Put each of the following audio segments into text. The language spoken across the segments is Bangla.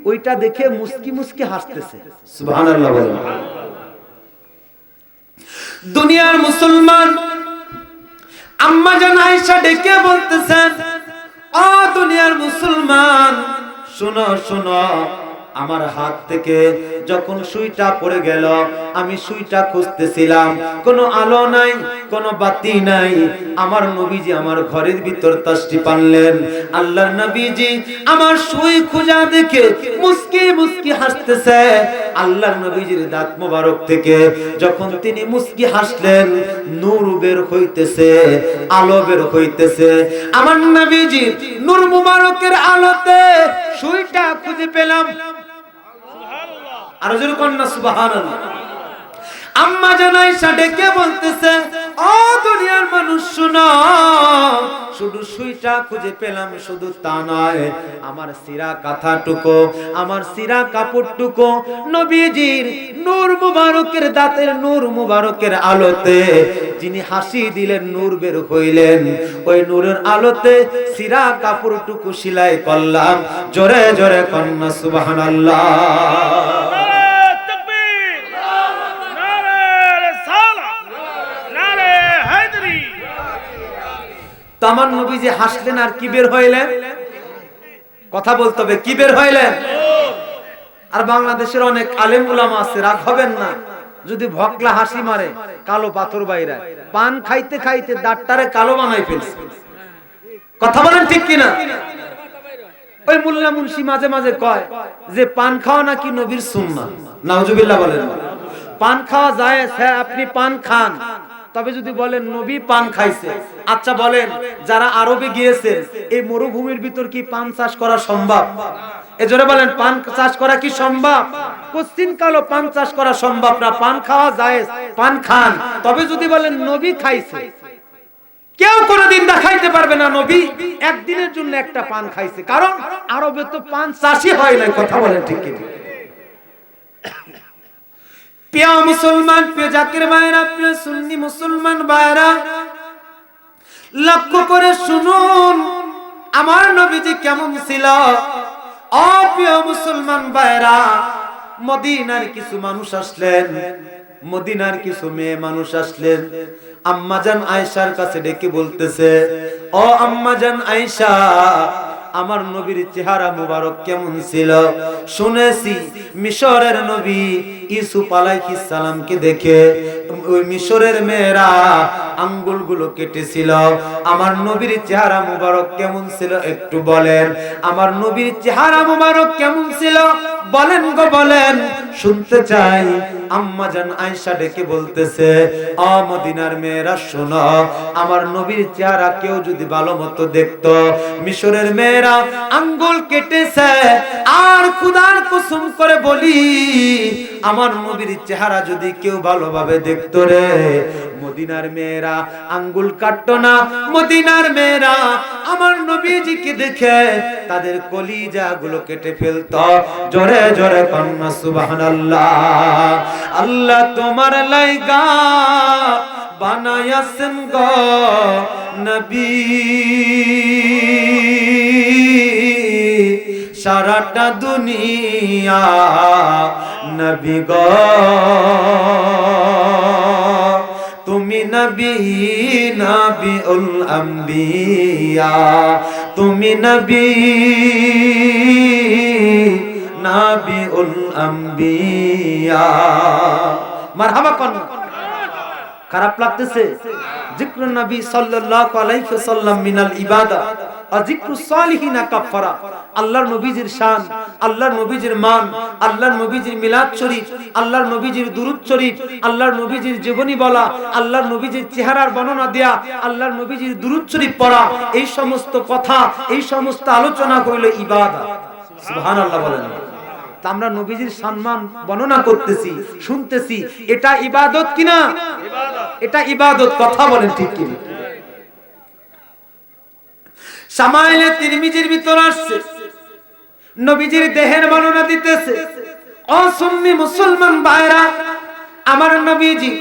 ওইটা দেখে মুস্কি মুস্কি হাসতেছে। সুবহানাল্লাহ বলেন। দুনিয়ার মুসলমান আম্মা জান আয়েশা ডেকে বলতেছেন, ও দুনিয়ার মুসলমান শোনো শোনো, আমার হাত থেকে যখন সুইটা পড়ে গেল, আমি সুইটা খুঁজতেছিলাম, কোনো আলো নাই, কোনো বাতি নাই। আমার নবীজি আমার ঘরের ভিতর তাশরিফ আনলেন। আল্লাহর নবীজি আমার সুই খোঁজা দেখে মুস্কি মুস্কি হাসতেছে। আল্লাহর নবীজির দাঁত মোবারক থেকে যখন তিনি মুস্কি হাসলেন, নূর বের হইতেছে, আলো বের হইতেছে। আমার নবীজি নূর মুবারকের আলোতে সুইটা খুঁজে পেলাম। আর জোরে কন্না সুবহানাল্লাহ। আম্মা জান আয়েশা ডেকে বলতেছে, ও দুনিয়ার মানুষ শোনো, শুধু সুইটা খুঁজে পেলাম, শুধু তা নয়, আমার সিরা কাঁথাটুকু, আমার সিরা কাপড়টুকু নবীজির নূর মুবারকের দাঁতের নূর মুবারকের আলোতে যিনি হাসি দিলেন, নূর বের হইলেন, ওই নূরের আলোতে সিরা কাপড়টুকু সেলাই করলাম। জোরে জোরে কন্না সুবহানাল্লাহ। আমার নবীজি হাসলেন আর কি বের হইলেন? কথা বলতে হবে, কি বের হইলেন? আর বাংলাদেশের অনেক আলেম উলামা আছে, রাগ হবেন না যদি ভকলা হাসি মারে, কালো পাথর বাইরা পান খাইতে খাইতে দাঁতটারে কালো বানাই ফেলছে। কথা বলেন ঠিক কিনা? ওই মোল্লা মুন্সি মাঝে মাঝে কয় যে পান খাওয়া নাকি নবীর সুন্নাহ। নাউজুবিল্লাহ বলেন। পান খাওয়া যায়, হ্যাঁ আপনি পান খান, তবে যদি বলেন নবী পান খাইছে, আচ্ছা বলেন যারা আরবে গিয়েছেন এই মরুভূমির ভিতর কি পান চাষ করা সম্ভব? এজন্য বলেন পান চাষ করা কি সম্ভব? কোশ্চিন কালো পান চাষ করা সম্ভব না, পান খাওয়া যায়, পান খান। তবে যদি বলেন নবী খাইছে, কেউ কোনোদিন দেখাইতে পারবে না নবী একদিনের জন্য একটা পান খাইছে, কারণ আরবে তো পান চাষই হয় না। কথা বলেন ঠিক কি? প্রিয় মুসলমান, প্রিয় জাকির ভাইরা, প্রিয় সুন্নি মুসলমান ভাইরা, লক্ষ্য করে শুনুন আমার নবীজি কেমন ছিল। ও প্রিয় মুসলমান ভাইরা, মদিনার কিছু মানুষ আসলেন, মদিনার কিছু মেয়ে মানুষ আসলেন। আম্মাজান আয়েশার কাছে ডেকে বলতেছে, ও আম্মাজান আয়েশা, আমার নবীর চেহারা মুবারক কেমন ছিল? শুনেছি মিশরের নবী ইউসুফ আলাইহিস সালামকে দেখে ওই মিশরের মেয়েরা আঙ্গুলগুলো কেটেছিল। আমার নবীর চেহারা মুবারক কেমন ছিল একটু বলেন? আমার নবীর চেহারা মুবারক কেমন ছিল বলেন গো বলেন, শুনতে চাই। আম্মা জান আয়েশা ডেকে বলতেছে, ও মদিনার মেয়েরা শোনো, আমার নবীর চেহারা কেউ যদি ভালো মতো দেখতো, মিশরের মেয়েরা আঙ্গুল কেটেছে, আর খোদার কসম করে বলি আমার নবীর চেহারা যদি কেউ ভালোভাবে দেখতো রে, মদিনার মেয়েরা আঙ্গুল কাটতো না। মদিনার মেয়েরা আমার নবীজিকে দেখে তাদের কলিজাগুলো কেটে ফেলতো। জোরে জোরে কন্না সুবহানাল্লাহ। আল্লাহ তোমার লাইগা বানায়াছেন গো নবী, সারাটা দুনিয়া নবী গো, তুমি নবী নবীউল আম্বিয়া, তুমি নবী নবীউল আম্বিয়া। মারহাবা কোন? খারাপ লাগতেছে? জিক্রুন নবী সাল্লাল্লাহু আলাইহি ওয়াসাল্লাম মিনাল ইবাদা ওয়া জিক্রুস সালিহিনা কাফারা। আল্লাহর নবীজির শান, আল্লাহর নবীজির মান, আল্লাহর নবীজির মিলাদ শরীফ, আল্লাহর নবীজির দুরূদ শরীফ, আল্লাহর নবীজির জীবনী বলা, আল্লাহর নবীজির চেহারার বর্ণনা দেয়া, আল্লাহর নবীজির দুরূদ শরীফ পড়া, এই সমস্ত কথা, এই সমস্ত আলোচনা হইল ইবাদত। সুবহানাল্লাহ বলেন। তা আমরা নবীজির সম্মান বর্ণনা করতেছি, শুনতেছি, এটা ইবাদত কিনা? এটা ইবাদত। কথা বলেন ঠিক কি? শামাইলে তিরমিজির ভিতর আসছে, নবীজির দেহের বর্ণনা দিতেছে। ও সুন্নি মুসলমান ভাইরা, আমার নবীজি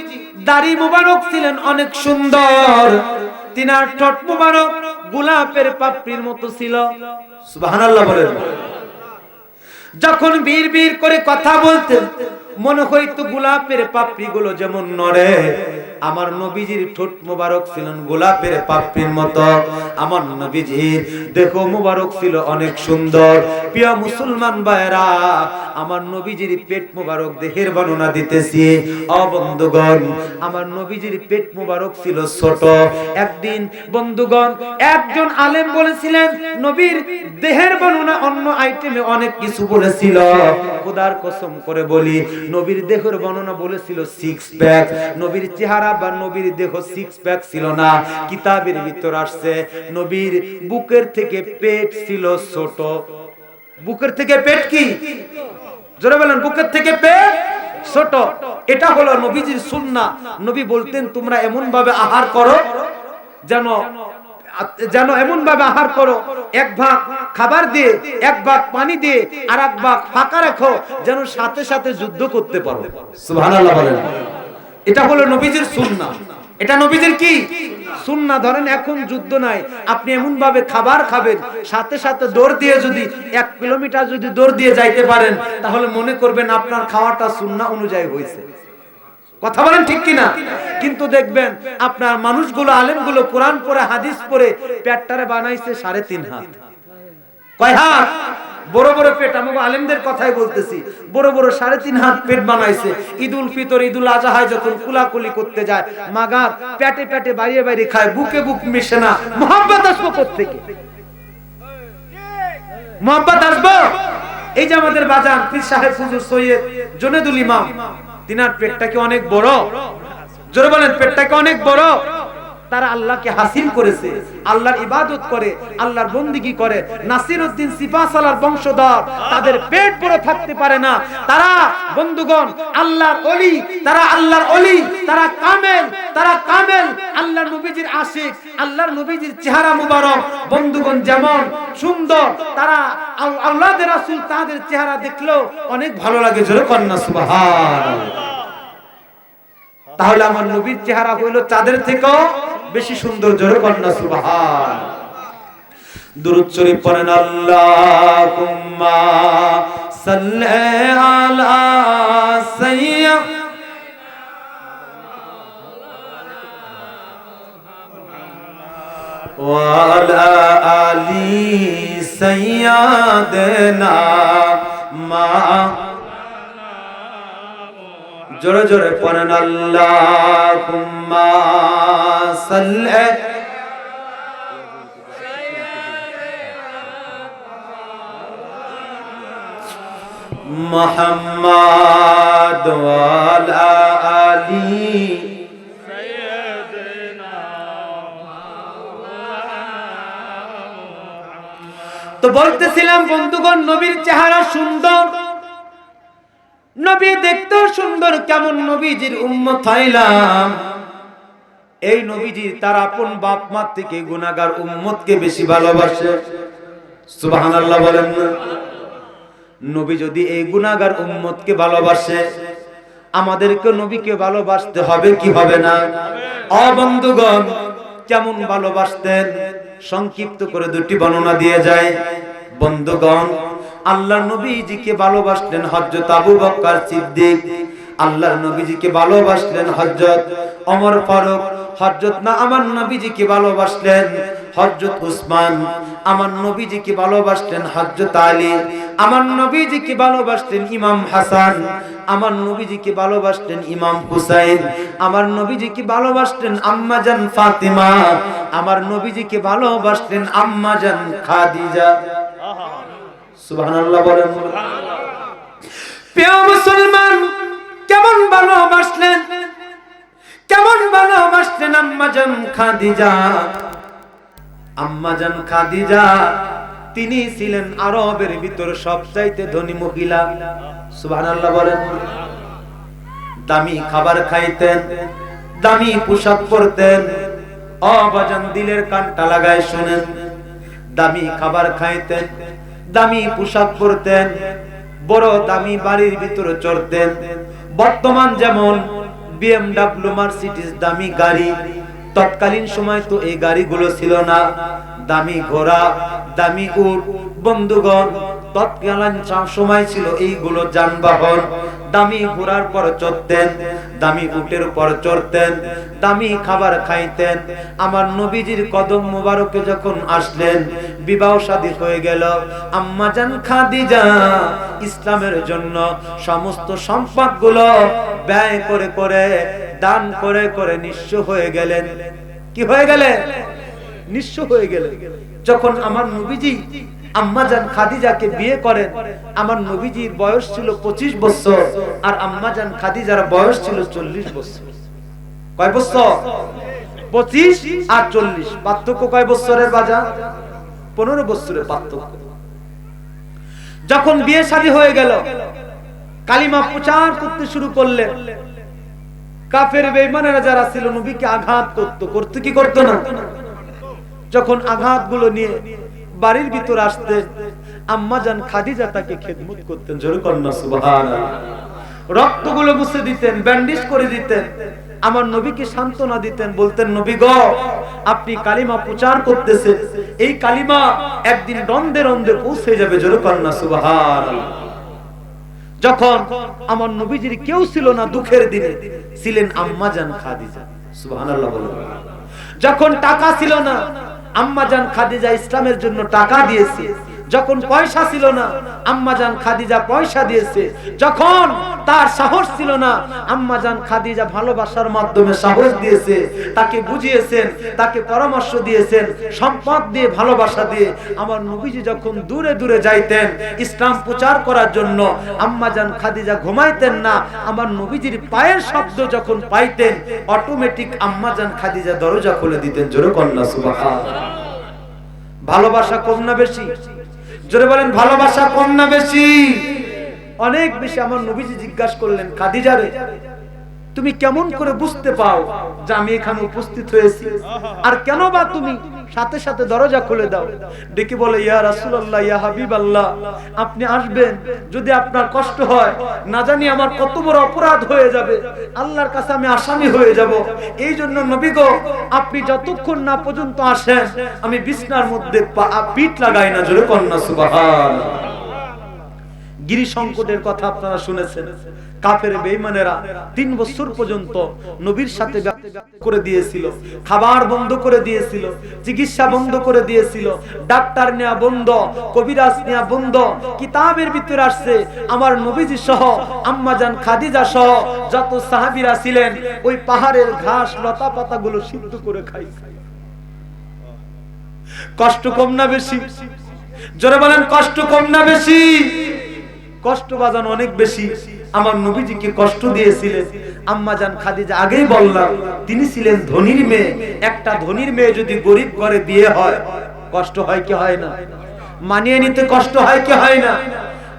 দাড়ি মুবারক ছিলেন অনেক সুন্দর, তিনার ঠোঁট মুবারক গোলাপের পাপড়ির মতো ছিল। সুবহানাল্লাহ বলেন। যখন বীর বীর করে কথা বলতেন মনে হইতো গোলাপের পাপড়ি গুলো যেমন নড়ে, আমার নবীজির ঠোঁট মোবারক ছিলেন গোলাপের পাপড়ির মতো, আমার নবীজির দেহ মোবারক ছিল অনেক সুন্দর। প্রিয় মুসলমান ভাইরা, আমার নবীজির পেট মোবারক দেহের বর্ণনা দিতেছি। ও বন্ধুগণ, আমার নবীজির পেট মোবারক ছিল ছোট। একদিন বন্ধুগণ একজন আলেম বলেছিলেন নবীর দেহের বর্ণনা অন্য আইটেমে অনেক কিছু বলেছিল, খোদার কসম করে বলি নবীর দেহের বর্ণনা বলেছিল সিক্স প্যাক। নবীর চেহারা বা নবীর দেহ সিক্স প্যাক ছিল না। কিতাবের ভিতর আসছে নবীর বুকের থেকে পেট ছিল ছোট। বুকের থেকে পেট কি? জোরে বলেন, বুকের থেকে পেট ছোট। এটা হলো নবীজির সুন্নাহ। নবী বলতেন তোমরা এমন ভাবে আহার করো যেন এমন ভাবে আহার করো, এক ভাগ খাবার দিয়ে, এক ভাগ পানি দিয়ে, আর এক ভাগ ফাঁকা রাখো, যেন সাথে সাথে যুদ্ধ করতে পারো। সুবহানাল্লাহ বলেন। এটা হলো নবীজির সুন্নাহ। এটা নবীজির কি সুন্নাহ। ধরেন এখন যুদ্ধ নাই, আপনি এমন ভাবে খাবার খাবেন, সাথে সাথে দৌড় দিয়ে যদি 1 কিলোমিটার যদি দৌড় দিয়ে যাইতে পারেন, তাহলে মনে করবেন আপনার খাওয়াটা সুন্নাহ অনুযায়ী হয়েছে। কথা বলেন ঠিক কিনা? কিন্তু দেখবেন আপনার মানুষগুলো, আলেমগুলো কোরআন পড়ে হাদিস পড়ে পেটটারে বানাইছে 3.5 হাত। কয় হাত? বড় বড় পেট। আমি আলেমদের কথাই বলতেছি, বড় বড় 3.5 হাত পেট বানাইছে। ঈদুল ফিতর, ঈদুল আজহায় যখন কুলাকুলি করতে যায়, মাগার পেটে পেটে বাইরে বাইরে খায়, বুকে বুক মিশে না। মোহাব্বত আসবো কোত্থেকে? মোহাব্বত আসবো এই যে আমাদের বাজান পীর সাহেব হুজুর সৈয়দ জুনেদুল ইমাম, তিনার পেটটা কি অনেক বড়? জোরে বলেন, পেটটা কি অনেক বড়? তারা আল্লাহকে হাসিল করেছে, আল্লাহর ইবাদত করে, আল্লাহর বন্দেগী করে। নাসিরউদ্দিন সিপাহসালার বংশধর, তাদের পেট বড় থাকতে পারে না। তারা বন্ধুগণ আল্লাহর ওলি, তারা আল্লাহর ওলি, তারা কামেল, তারা কামেল, আল্লাহর নবীজির আশিক। আল্লাহর নবীজির চেহারা মুবারক বন্ধুগণ যেমন সুন্দর, তারা আওলাদের রাসূল, তাদের চেহারা দেখলেও অনেক ভালো লাগে। জোরে কন্না সুবহানাল্লাহ। তাহলে আমার নবীর চেহারা হইল চাঁদের থেকেও বেশি সুন্দর। জোরে কন্না সুবহান। দুরূদ শরীফ পড়েন, আল্লাহুম্মা সাল্লি আলা সাইয়্যিদিনা ওয়া আলা আলি সাইয়্যিদিনা মা। জোরে জোরে পড়েন, আল্লাহুম্মা সাল্লি মুহাম্মাদ ওয়া আলা আলি সাইয়্যিদিনা। তো বলতেছিলাম বন্ধুগণ, নবীর চেহারা সুন্দর, নবী দেখতেও সুন্দর। কেমন নবীজির উম্মত হইলাম, এই নবীজি তার আপন বাপ মা থেকে গুনাহগার উম্মতকে বেশি ভালোবাসে। সুবহানাল্লাহ বলেন না? নবী যদি এই গুনাহগার উম্মতকে ভালোবাসে, আমাদেরকে নবীকে ভালোবাসতে হবে কি হবে না? ও বন্ধুগণ, কেমন ভালোবাসতেন সংক্ষিপ্ত করে দুটি বর্ণনা দিয়ে যায়। বন্ধুগণ, আল্লাহর নবীজিকে ভালোবাসলেন হযরত আবু বকর সিদ্দিক, আল্লাহর নবীজিকে ভালোবাসলেন হযরত ওমর ফারুক, হযরত না আমার নবীজিকে ভালোবাসলেন হযরত উসমান, আমার নবীজিকে ভালোবাসলেন হযরত আলী, আমার নবীজিকে ভালোবাসলেন ইমাম হাসান, আমার নবীজিকে ভালোবাসলেন ইমাম হুসাইন, আমার নবীজিকে ভালোবাসলেন আম্মা জান ফাতিমা, আমার নবীজিকে ভালোবাসলেন আম্মা জান খাদিজা। সুবহানাল্লাহ বলেন। প্রিয় মুসলমান, কেমন ভালোবাসলেন, কেমন ভালোবাসলেন আম্মা জান খাদিজা। আম্মা জান খাদিজা তিনি ছিলেন আরবের ভিতর সবচাইতে ধনী মহিলা। সুবহানাল্লাহ বলেন। দামি খাবার খাইতেন, দামি পোশাক পরতেন। অবাজান দিলের কানটা লাগায় শুনেন, দামি খাবার খাইতেন, দামি পোশাক পরতেন, বড় দামি বাড়ির ভিতরে চড়তেন। বর্তমান যেমন BMW, মার্সিডিজ দামি গাড়ি, তৎকালীন সময় তো এই গাড়িগুলো ছিল না। দামি ঘোড়া, দামি উট। বন্ধুগণ, তৎকালীন সময় ছিল এইগুলো যানবাহন। দামি ঘোড়ার পর চড়তেন, দামি উটের উপর চড়তেন, দামি খাবার খাইতেন। আমার নবীজির কদম মোবারকে যখন আসলেন, বিবাহ শাদী হয়ে গেল। আম্মা জান খাদিজা ইসলামের জন্য সমস্ত সম্পদগুলো ব্যয় করে করে, দান করে করে নিঃস্ব হয়ে গেলেন। কি হয়ে গেলেন? নিঃস্ব হয়ে গেলেন। যখন আমার নবীজি আম্মা জান খাদিজাকে বিয়ে করেন, আমার নবীজির বয়স ছিল 25 বছর, আর আম্মা জান খাদিজার বয়স ছিল 40 বছর। কয় বছর? 25 আর 40। পার্থক্য কয় বছরের বাজার? 15 বছরের পার্থক্য। যখন বিয়ে শাদী হয়ে গেল, কালিমা প্রচার করতে শুরু করলেন। কাফের বেঈমানেরা যারা ছিল নবীকে আঘাত করতে কি করতো না? যখন আঘাতগুলো নিয়ে বাড়ির ভিতর আসতেন, আম্মা জান খাদিজা তাকে খেদমত করতেন। জোরে কন্যা সুবহানাল্লাহ। রক্তগুলো মুছে দিতেন, ব্যান্ডেজ করে দিতেন, আমার নবীকে সান্ত্বনা দিতেন, বলতেন নবী গো, আপনি কালিমা প্রচার করতেছেন, এই কালিমা একদিন রন্ধে রন্ধে পৌঁছে যাবে। জোরে কন্যা সুবহানাল্লাহ। যখন আমার নবীজির কেউ ছিল না দুঃখের দিনে, ছিলেন আম্মা জান খাদিজা। সুবহানাল্লাহ বলুন। যখন টাকা ছিল না, আম্মা জান খাদিজা ইসলামের জন্য টাকা দিয়েছে। যখন পয়সা ছিল না, আম্মা জান খাদিজা পয়সা দিয়েছে। যখন তার সাহস ছিল না, আম্মা জান খাদিজা ভালোবাসার মাধ্যমে সাহস দিয়েছে, তাকে বুঝিয়েছেন, তাকে পরামর্শ দিয়েছেন, সম্পদ দিয়ে, ভালোবাসা দিয়ে। আমার নবীজি যখন দূরে দূরে যাইতেন ইসলাম প্রচার করার জন্য, আম্মা জান খাদিজা ঘুমাইতেন না। আমার নবীজির পায়ের শব্দ যখন পাইতেন, অটোমেটিক আম্মা জান খাদিজা দরজা খুলে দিতেন। জোরে কন্যা সুবহানাল্লাহ। ভালোবাসা কম না বেশি? জোরে বলেন, ভালোবাসা কম না বেশি? অনেক বেশি। আমার নবীজি জিজ্ঞাসা করলেন, খাদিজা রে, তুমি কেমন করে বুঝতে পাও যে আমি এখানে উপস্থিত হয়েছি? আর কেন বা তুমি সাথে সাথে দরজা খুলে দাও? ডেকে বলে, ইয়া রাসূলুল্লাহ, ইয়া হাবিবাল্লাহ, আপনি আসবেন, যদি আপনার কষ্ট হয়, না জানি আমার কত বড় অপরাধ হয়ে যাবে, আল্লাহর কাছে আমি আসামি হয়ে যাব। এই জন্য নবী গো, আপনি যতক্ষণ না পর্যন্ত আসেন, আমি বিছনার মধ্যে পিঠ লাগাই না। জোরে কন্যা সুবহানাল্লাহ। গিরি সংকটের কথা আপনারা শুনেছেন। কাফের বেঈমানেরা 3 বছর পর্যন্ত নবীর সাথে করে দিয়েছিল, খাবার বন্ধ করে দিয়েছিল, চিকিৎসা বন্ধ করে দিয়েছিল, ডাক্তার নেওয়া বন্ধ, কবিরাজ নেওয়া বন্ধ। কিতাবের ভিতরে আসছে, আমার নবীজি সহ, আম্মা জান খাদিজা সহ যত সাহাবীরা ছিলেন, ওই পাহাড়ের ঘাস লতা পাতাগুলো সিদ্ধ করে খাইছে। কষ্ট কম না বেশি? জোরে বলেন, কষ্ট কম না বেশি? কষ্ট বাজান অনেক বেশি। আমার নবীজিকে কষ্ট দিয়েছিলেন আম্মা জান খাদিজা। আগেই বললাম, তিনি ছিলেন ধনীর মেয়ে। একটা ধনীর মেয়ে যদি গরিব ঘরে বিয়ে হয়, কষ্ট হয় কি হয় না? মানিয়ে নিতে কষ্ট হয় কি হয় না?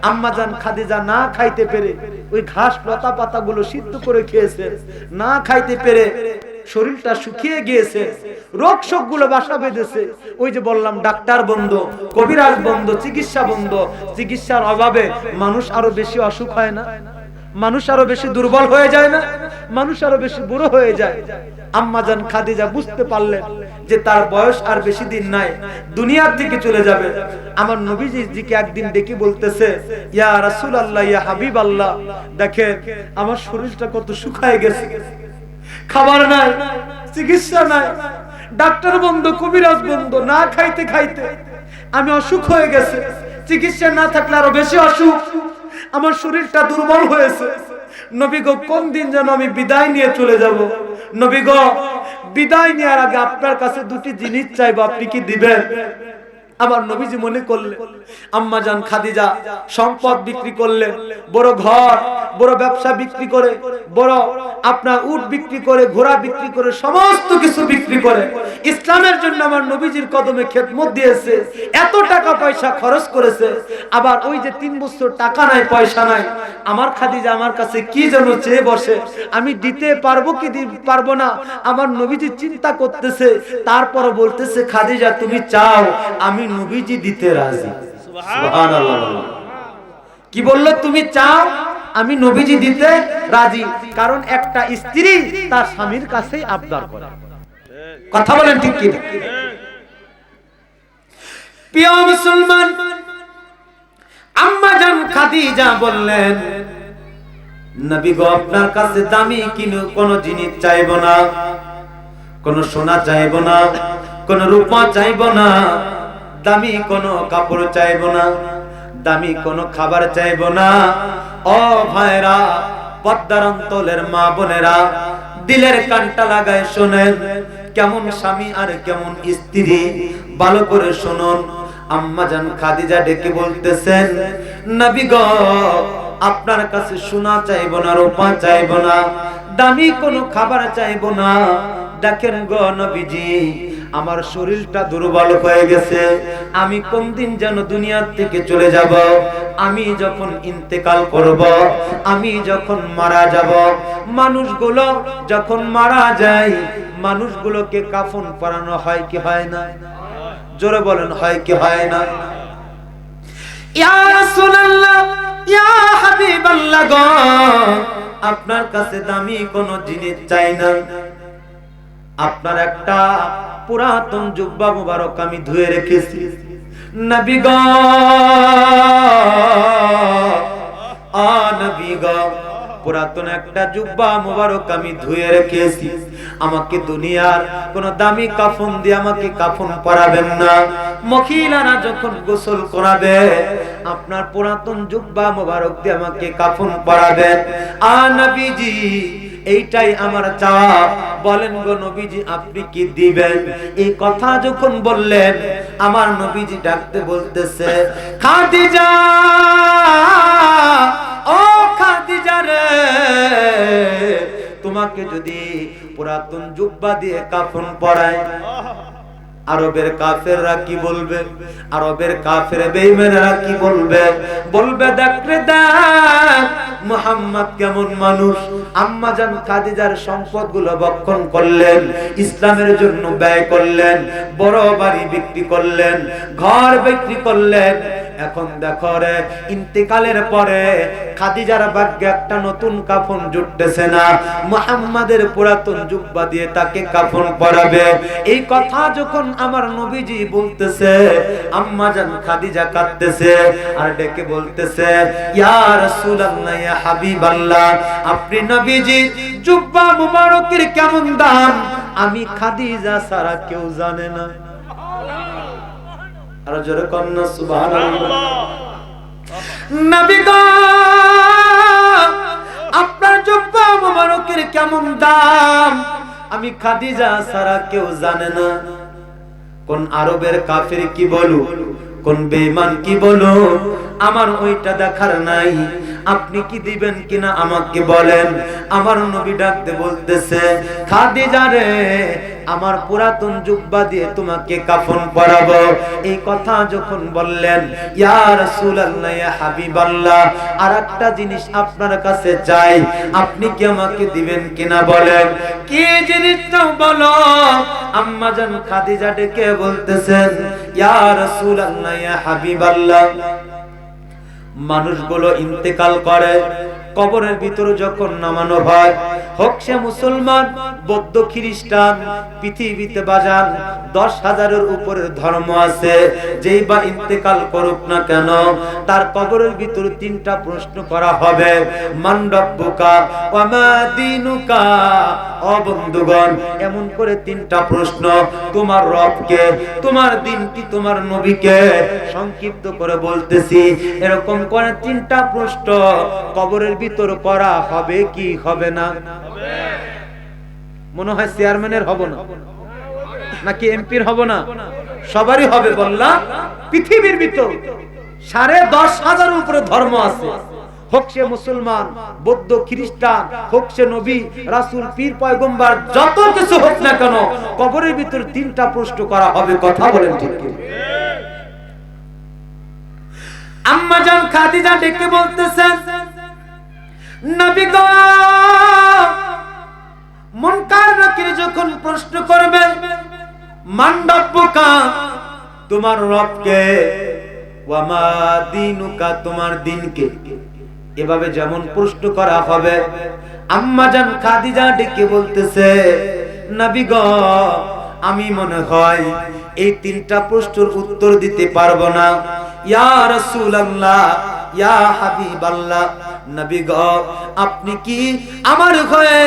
আম্মা জান খাদিজা না খাইতে পেরে ওই ঘাস লতা পাতাগুলো সিদ্ধ করে খেয়েছে। না খাইতে পেরে শরীরটা শুকিয়ে গিয়েছে, রোগ শোক গুলো বাসা বেঁধেছে। ওই যে বললাম, ডাক্তার বন্ধ, কবিরাজ বন্ধ, চিকিৎসা বন্ধ। চিকিৎসার অভাবে মানুষ আরো বেশি অসুখ হয় না? মানুষ আরো বেশি দুর্বল হয়ে যায় না? মানুষ আরো বেশি বুড়ো হয়ে যায়। আম্মা জান খাদিজা বুঝতে পারলেন যে তার বয়স আর বেশি দিন নাই, দুনিয়ার দিকে চলে যাবে। আমার নবীজিকে একদিন ডেকে বলতেছে, ইয়া রাসূলুল্লাহ, ইয়া হাবিবাল্লাহ, দেখেন আমার শরীরটা কত শুকায় গেছে, খাবার নাই, চিকিৎসা নাই, ডাক্তার বন্ধ, কবিরাজ বন্ধ। না খাইতে খাইতে আমি অসুখ হয়ে গেছে। চিকিৎসা না থাকলে আরো বেশি অসুখ। আমার শরীরটা দুর্বল হয়েছে। নবী গো, কোন দিন যেন আমি বিদায় নিয়ে চলে যাব। নবী গো, বিদায় নেওয়ার আগে আপনার কাছে দুটি জিনিস চাইবো, আপনি কি দিবেন? আমার নবীজি মনে করলেন আম্মা জান খাদিজা সম্পদ বিক্রি করলেন, বড় ঘর, বড় ব্যবসা বিক্রি করে, বড় আপনার উট বিক্রি করে, ঘোড়া বিক্রি করে, সমস্ত কিছু বিক্রি করে ইসলামের জন্য আমার নবীজির কদমে খেদমত দিয়েছে। এত টাকা পয়সা খরচ করেছে, আবার ওই যে 3 বছর টাকা নাই, পয়সা নাই। আমার খাদিজা আমার কাছে কি যেন চেয়ে বসে, আমি দিতে পারবো কি পারবো না। আমার নবীজি চিন্তা করতেছে, তারপর বলতেছে, খাদিজা তুমি চাও, আমি নবীজি দিতে রাজি। সুবহানাল্লাহ। কি বললো? তুমি চাও, আমি নবীজি দিতে রাজি। কারণ একটা স্ত্রী তার স্বামীর কাছেই আবদার করে। কথা বলেন ঠিক কি? প্রিয় মুসলমান, আম্মা জান খাদিজা বললেন, নবী গো, আপনার কাছে দামি কোনো জিনিস চাইবো না, কোনো সোনা চাইবো না, কোনো রূপা চাইবো না, দামি কোনো কাপড় চাইবো না, দামি কোনো খাবার চাইবো না। ও ভাইরা, পদ্মার অন্তলের মা বোনেরা, দিলের কানটা লাগায় শোনেন, কেমন স্বামী আর কেমন স্ত্রী, ভালো করে শুনুন। আম্মা জান খাদিজা ডেকে বলতেছেন, নবী গো, আপনার কাছে সোনা চাইবো না, রূপা চাইবো না, দামি কোনো খাবার চাইবো না। দেখেন গো নবীজি, আমার শরীরটা দুর্বল হয়ে গেছে, আমি কোন দিন যেন দুনিয়া থেকে চলে যাব, আমি যখন ইন্তেকাল করব, আমি যখন মারা যাব, মানুষগুলো যখন মারা যায়, মানুষগুলোকে কাফন পরানো হয় কি হয় না? জোরে বলেন, হয় কি হয় না? ইয়া রাসূলুল্লাহ, ইয়া হাবিবাল্লাহ গো, আপনার কাছে দামি কোনো জিনিস চাই না, আপনার একটা পুরাতন জুব্বা মুবারক আমি ধুয়ে রেখেছি। নবী গো, আ নবী গো, পুরাতন একটা জুব্বা মুবারক আমি ধুয়ে রেখেছি, আমাকে দুনিয়ার কোন দামি কাফন দিয়ে আমাকে কাফন পরাবেন না। মহিলারা যখন গোসল করাবে, আপনার পুরাতন জুব্বা মুবারক দিয়ে আমাকে কাফন পরাবেন। আ নবীজি, এইটাই আমার চাওয়া। বলেন গো নবীজি, আপনি কি দিবেন? এই কথা যখন বললেন, আমার নবীজি ডাকতে বলতেছে, খাদিজা, ও খাদিজা রে, তোমাকে যদি পুরাতন জুব্বা দিয়ে কাফন পরায়, আরবের কাফেররা কি বলবে? আরবের কাফের বেঈমানেরা কি বলবে? বলবে, দেখ রে দেখ, মুহাম্মদ কেমন মানুষ। আম্মা জান খাদিজার সম্পদগুলো ভক্ষণ করলেন, ইসলামের জন্য ব্যয় করলেন, বড় বাড়ি বিক্রি করলেন, ঘর বিক্রি করলেন। এখন দেখো রে, ইন্তেকালের পরে খাদিজার ভাগ্যে একটা নতুন কাফন জুটতেছে না, মুহাম্মাদের পুরাতন জুব্বা দিয়ে তাকে কাফন পরাবে। এই কথা যখন আমার নবীজি বলতেছে, আম্মা জান খাদিজা কাঁদতেছে আর ডেকে বলতেছে, ইয়া রাসূলুল্লাহ, ইয়া হাবিবাল্লাহ, আপনি নবীজি জুব্বা মুবারকের কেমন দাম আমি খাদিজা ছাড়া কেউ জানে না। আর জোরে কন্না সুবহানাল্লাহ। নবী গো, আপনার জুব্বা মুবারকের কেমন দাম আমি খাদিজা ছাড়া কেউ জানে না। কোন আরবের কাফির কি বলো, কোন বেঈমান কি বলো, আমার ওইটা দেখার নাই। আপনি কি দিবেন কিনা আমাকে বলেন। আমার নবী ডাকতে বলতেছে, খাদিজা রে, আমার পুরাতন জুব্বা দিয়ে তোমাকে কাফন পরাবো। এই কথা যখন বললেন, ইয়া রাসূলুল্লাহ, ইয়া হাবিবাল্লাহ, আরেকটা জিনিস আপনার কাছে চাই, আপনি কি আমাকে দিবেন কিনা বলেন। কি জিনিসটা বলো। আম্মা জান খাদিজা ডেকে বলতেছেন, ইয়া রাসূলুল্লাহ, ইয়া হাবিবাল্লাহ, মানুষগুলো ইন্তেকাল করে, কবরের ভিতরে যখন নামানো হয়, হোক সে মুসলমান, বৌদ্ধ, খ্রিস্টান, পৃথিবীতে বাজান 10,000-এর উপরে ধর্ম আছে, যেই বা ইন্তেকাল করুক না কেন, তার কবরের ভিতরে 3টা প্রশ্ন করা হবে। মান রব্বুকা ওয়া মা দীনুকা। ও বন্ধুগণ, এমন করে 3টা প্রশ্ন, তোমার রবকে, তোমার দিন কি, তোমার নবীকে, সংক্ষিপ্ত করে বলতেছি, এরকম করে 3টা প্রশ্ন কবরের ভিতর করা হবে কি হবে না? মনে হয় চেয়ারম্যানের হব না, নাকি এমপির হব না? সবারই হবে। বললাম, পৃথিবীর ভিতর 10,500 উপরে ধর্ম আছে, হোক সে মুসলমান, বৌদ্ধ, খ্রিস্টান, হোক সে নবী, রাসূল, পীর, পয়গম্বর, যত কিছু হোক না কেন, কবরের ভিতর 3টা প্রশ্ন করা হবে। কথা বলেন ঠিক কি? আম্মা জান খাদিজা ডেকে বলতেছেন, নবী গো, মুনকার নাকির যখন প্রশ্ন করবে, মান রব্বুকা, তোমার রবকে, ওয়া মা দীনুকা, তোমার দিনকে, এভাবে যেমন প্রশ্ন করা হবে, আম্মা জান খাদিজা ডেকে বলতেছে, নবী গো, আমি মনে হয় এই 3টা প্রশ্নের উত্তর দিতে পারবো না। ইয়া রাসূলুল্লাহ, ইয়া হাবিবাল্লাহ, নবী গো আপনি কি আমার হয়ে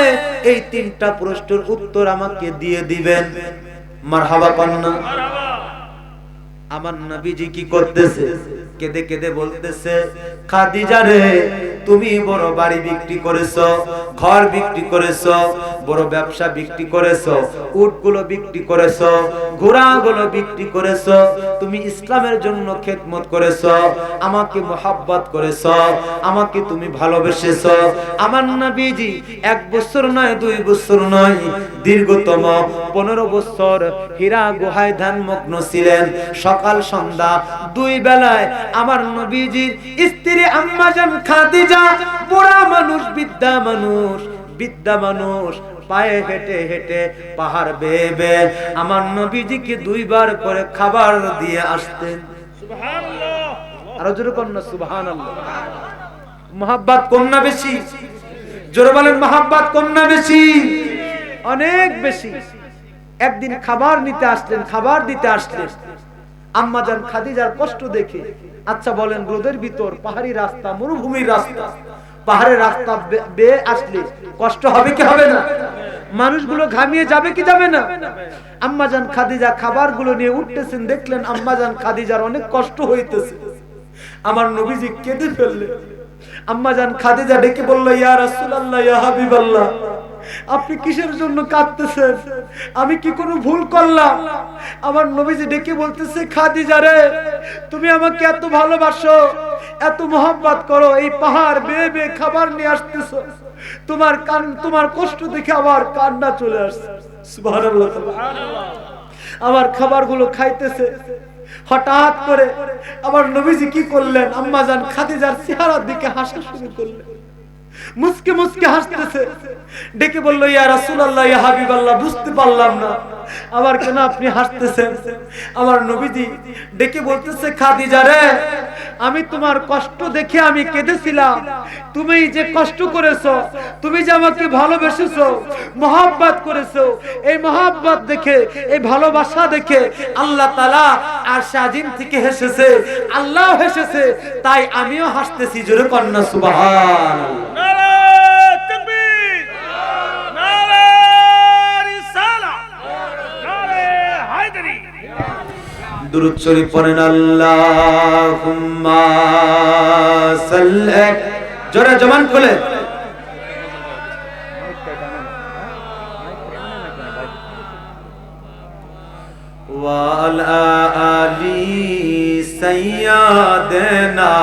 এই তিনটা প্রশ্নের উত্তর আমাকে দিয়ে দিবেন? মারহাবা কন্না। আমার নবীজি কি করতেছে? কেঁদে কেঁদে বলতেছে, খাদিজা রে, তুমি বড় বাড়ি বিক্রি করেছো, ঘর বিক্রি করেছো, বড় ব্যবসা বিক্রি করেছো, উটগুলো বিক্রি করেছো, ঘোড়াগুলো বিক্রি করেছো, তুমি ইসলামের জন্য খেদমত করেছো, আমাকে মোহাব্বত করেছো, আমাকে তুমি ভালোবেসেছো। আমার নবীজি 1 বছর নয় 2 বছর নয়, দীর্ঘতম 15 বছর হীরা গুহায় ধ্যানমগ্ন ছিলেন। সকাল সন্ধ্যা 2 বেলায় আমার নবীজির স্ত্রী আম্মা জান খাদিজা, বুড়া মানুষ, বিদ্যা মানুষ পায়ে হেঁটে হেঁটে পাহাড় বেয়ে বেয়ে আমার নবীজিকে 2 বার করে খাবার দিয়ে আসতেন। সুবহানাল্লাহ। আরো জোরে বলেন না সুবহানাল্লাহ। মহব্বত কম না বেশি? জোরে বলেন মহব্বত কম না বেশি? অনেক বেশি। একদিন খাবার নিতে আসলেন, খাবার দিতে আসলেন। আম্মা জান খাদিজার কষ্ট দেখে, আচ্ছা বলেন, রোদের ভিতর পাহাড়ি রাস্তা, মরুভূমির রাস্তা, পাহাড়ের রাস্তা বেয়ে আসলে কষ্ট হবে কি হবে না? মানুষগুলো ঘামিয়ে যাবে কি যাবে না? আম্মা জান খাদিজা খাবারগুলো নিয়ে উঠতেছেন, দেখলেন আম্মা জান খাদিজার অনেক কষ্ট হইতেছে। আমার নবীজি কেঁদে ফেললেন। আম্মা জান খাদিজা ডেকে বলল, ইয়া রাসূলুল্লাহ, ইয়া হাবিবাল্লাহ, আপনি কিসের জন্য কাঁদতেছেন? আমি কি কোনো ভুল করলাম? আমার নবীজি ডেকে বলতেছে, খাদিজা রে, তুমি আমাকে এত ভালোবাসো, এত মহব্বত করো, এই পাহাড় বেয়ে বেয়ে খাবার নিয়ে আসতেছো, তোমার কষ্ট দেখে আমার কান্না চলে আসছে। সুবহানাল্লাহ। আমার খাবারগুলো খাইতেছে, হঠাৎ করে আমার নবীজি কি করলেন? আম্মা জান খাদিজার চেহারার দিকে হাসা শুরু করলেন, মুস্কে মুস্কে হাসতেছে। ডেকে বলল, ইয়া রাসূলুল্লাহ, ইয়া হাবিবাল্লাহ, বুঝতে পারলাম না আবার কেন আপনি হাসতেছেন? আমার নবীজি ডেকে বলতেছে, খাদিজা রে, আমি তোমার কষ্ট দেখে আমি কেঁদেছিলাম। তুমি যে কষ্ট করেছো, তুমি যে আমাকে ভালোবেসেছো, মহব্বত করেছো, এই মহব্বত দেখে, এই ভালোবাসা দেখে আল্লাহ তাআলা আরশে আজিম থেকে হেসেছে, আল্লাহ হেসেছে, তাই আমিও হাসতেছি। জোরে কন্না সুবহানাল্লাহ। দুরূদ শরীফ পড়েন, আল্লাহুম্মা সাল্লি, জোরে জবান খুলে। ওয়া আলা আলি সাইয়্যিদানা,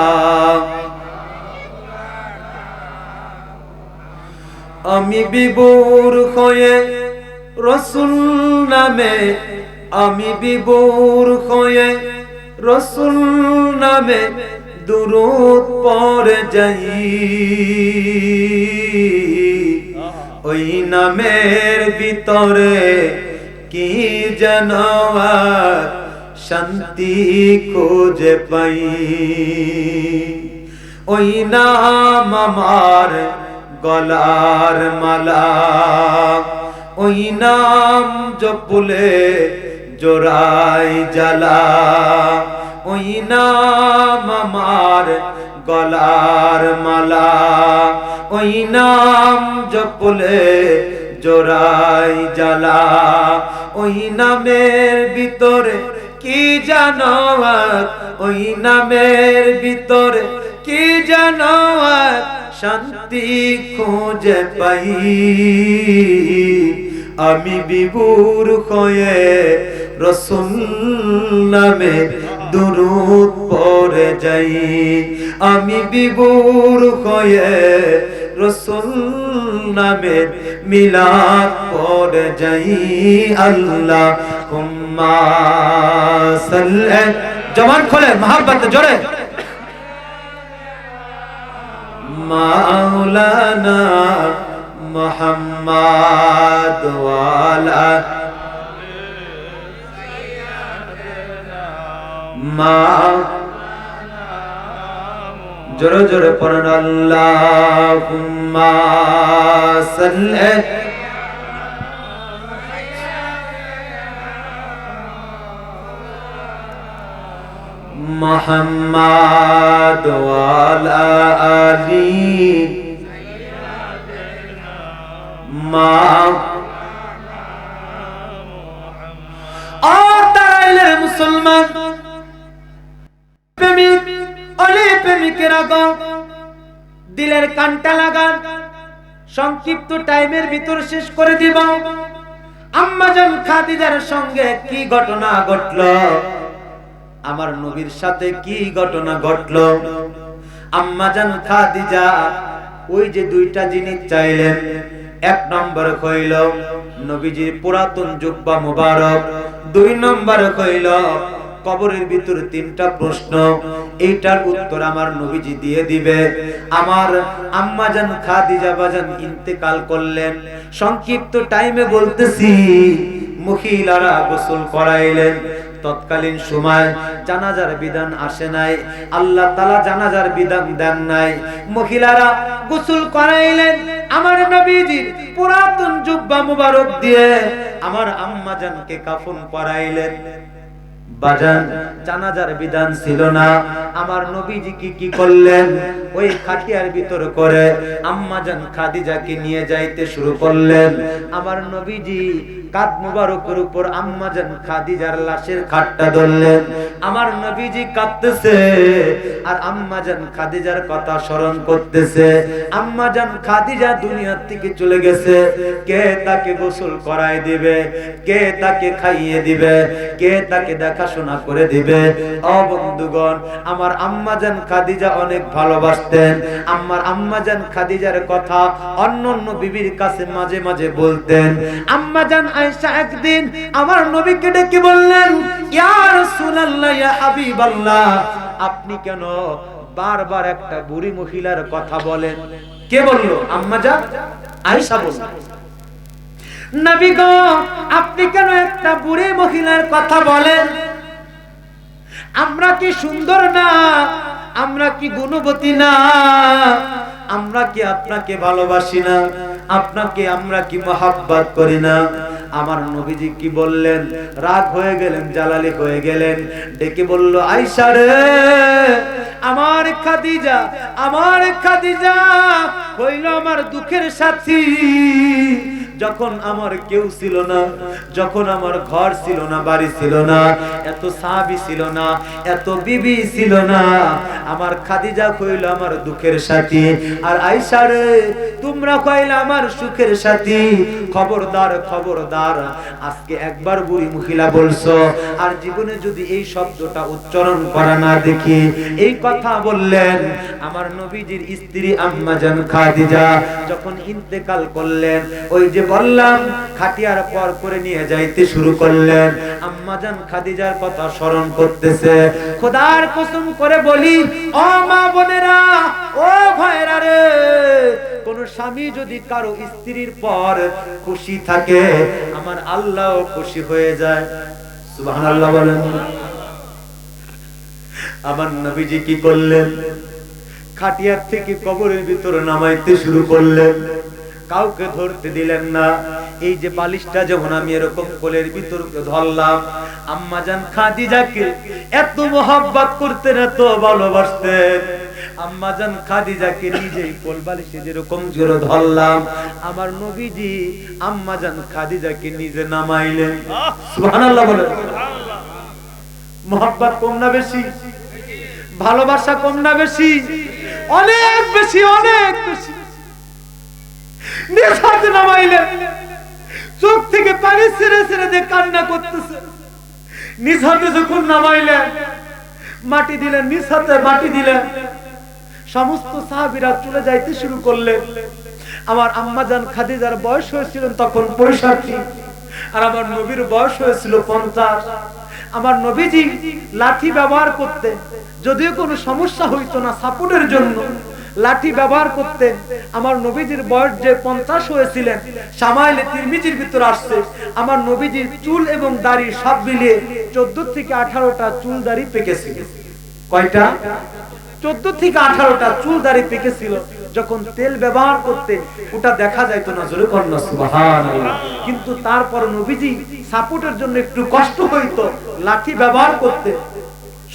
আমি বিভোর হয়ে রাসূল নামে, আমি বিভোর হয়ে রাসূল নামে দুরূদ পড়ে যাই। ওই নামের ভিতরে কি যেন শান্তি খুঁজে পাই। ওই নাম আমার গলার মালা, ওই নাম জপলে জোড়াই জ্বালা। ওই নাম আমার গলার মালা, ওই নাম জপলে জোড়াই জ্বালা। ওই নামের ভিতরে কি জানো, ওই নামের ভিতরে কি জানো শান্তি খুঁজে পাই। আমি বিভোর হয়ে রাসূল নামে দুরূদ পড়ে যাই। আমি বিভোর হয়ে রাসূল নামে মিলাদ পড়ে যাই। আল্লাহুম্মা সাল্লি, জবান খোলে মহব্বত জোরে, মাওলানা মুহাম্মদ ওয়ালা মা, জোরে জোরে পড়েন, আল্লাহুম্মা সাল্লি, মুহাম্মাদ ওয়া আলা আলি মা আর তাইলে মুসলমান প্রেমিক অলি প্রেমিকেরা গো দিলের কানটা লাগান সংক্ষিপ্ত টাইমের ভিতর শেষ করে দিব আম্মাজান খাদিজার সঙ্গে কি ঘটনা ঘটলো আমার নবীর সাথে কি ঘটনা ঘটলো আম্মাজান খাদিজা ওই যে দুইটা জিনিস চাইলেন এক নম্বর কইল নবীজির পুরাতন জুব্বা মুবারক দুই নম্বর কইল কবরের ভিতর তিনটা প্রশ্ন এইটার উত্তর আমার নবীজি দিয়ে দিবে আমার আম্মাজান খাদিজা বাজান ইন্তেকাল করলেন সংক্ষিপ্ত টাইমে বলতেছি মহিলারা গোসল করাইলেন তৎকালীন সময় জানাজার বিধান আসে নাই আল্লাহ তাআলা জানাজার বিধান দেন নাই মহিলারা গোসল করাইলেন আমার নবীজির পুরাতন জুব্বা মুবারক দিয়ে আমার আম্মাজানকে কাফন পরাইলেন বাজান জানাজার বিধান ছিল না আমার নবীজি কি করলেন ওই খাটিয়ার ভিতর করে আম্মাজান খাদিজাকে নিয়ে যাইতে শুরু করলেন আমার নবীজি কাঁধ মুবারকের উপর আম্মাজান খাদিজার লাশের খাটটা ধরলেন আমার নবীজি কাঁদতেছে আর আম্মাজান খাদিজার কথা স্মরণ করতেছে আম্মাজান খাদিজা দুনিয়া থেকে চলে গেছে কে তাকে গোসল করায় দিবে কে তাকে খাইয়ে দিবে কে তাকে দেখাশোনা করে দিবে ও বন্ধুগণ আমার আম্মাজান খাদিজা অনেক ভালোবাসতেন আমার আম্মাজান খাদিজার কথা অন্যান্য বিবির কাছে মাঝে মাঝে বলতেন আম্মাজান আয়েশা একদিন আমার নবীকে ডেকে বললেন ইয়া রাসূলুল্লাহ ইয়া হাবিবাল্লাহ আপনি কেন বারবার একটা বুড়ি মহিলার কথা বলেন কে বলল আম্মাজান আয়েশা বলল নবী গো আপনি কেন একটা বুড়ি মহিলার কথা বলেন আমরা কি সুন্দর না আমরা কি গুণবতী না আমরা কি আপনাকে ভালোবাসি না আপনাকে আমরা কি মহব্বত করি না আমার নবীজি কি বললেন রাগ হয়ে গেলেন জালালি হয়ে গেলেন ডেকে বলল আয়েশা রে আমার খাদিজা হইল আমার দুঃখের সাথী যখন আমার কেউ ছিল না যখন আমার ঘর ছিল না বাড়ি ছিল না এত সাহাবী ছিল না এত বিবি ছিল না আমার খাদিজা কইল আমার দুঃখের সাথী আর আয়েশা রে তোমরা কইলা আমার সুখের সাথী খবরদার আজকে একবার বুড়ি মহিলা বলছো আর জীবনে যদি এই শব্দটা উচ্চারণ করা না দেখি এই কথা বললেন আমার নবীজির স্ত্রী আম্মাজান খাদিজা যখন ইন্তেকাল করলেন ওই যে বললাম খাটিয়ার পর করে নিয়ে যাইতে শুরু করলেন আম্মাজান খাদিজার কথা স্মরণ করতেছে খোদার কসম করে বলি ও মা বোনেরা ও ভাইরা রে কোন স্বামী যদি কারো স্ত্রীর পর খুশি থাকে আমার আল্লাহও খুশি হয়ে যায় সুবহানাল্লাহ বলেন আমার নবীজি কি করলেন খাটিয়ার থেকে কবরের ভিতরে নামাইতে শুরু করলেন কাউকে ধরতে দিলেন না এই যে বালিশটা যখন আমি এরকম কোলের ভিতর ধরলাম আম্মাজান খাদিজাকে এত মহব্বত করতেন এত ভালোবাসতেন আম্মাজান খাদিজাকে নিজেই কোল বালিশে যেরকম জোরে ধরলাম আমার নবীজি আম্মাজান খাদিজাকে নিজে নামাইলেন সুবহানাল্লাহ বলেন মহব্বত কম না বেশি ভালোবাসা কম না বেশি অনেক বেশি নিঃশ্বাসে নামাইলেন চোখ থেকে পানি ছেড়ে দিয়ে কান্না করতেছে নিজ হাতে যখন নামাইলেন মাটি দিলেন নিজ হাতে মাটি দিলেন সমস্ত সাহাবীরা চলে যাইতে শুরু করলেন আমার আম্মাজান খাদিজার বয়স হয়েছিল তখন 65 আর আমার নবীর বয়স হয়েছিল 50 আমার নবীজি লাঠি ব্যবহার করতেন যদিও কোনো সমস্যা হইতো না সাপোর্টের জন্য লাঠি ব্যবহার করতেন আমার নবীজির বয়স যে 50 হয়েছিলেন শামাইলে তিরমিজির ভিতর আসছে আমার নবীজির চুল এবং দাড়ি সব মিলিয়ে 14 থেকে 18টা চুল দাড়ি পেকেছিল কয়টা 14 থেকে 18টা চুল দাড়ি পেকেছিল যখন তেল ব্যবহার করতে ওটা দেখা যাইতো না জোরে কন্না সুবহানাল্লাহ কিন্তু তারপর নবীজি সাপোর্টের জন্য একটু কষ্ট হইতো লাঠি ব্যবহার করতে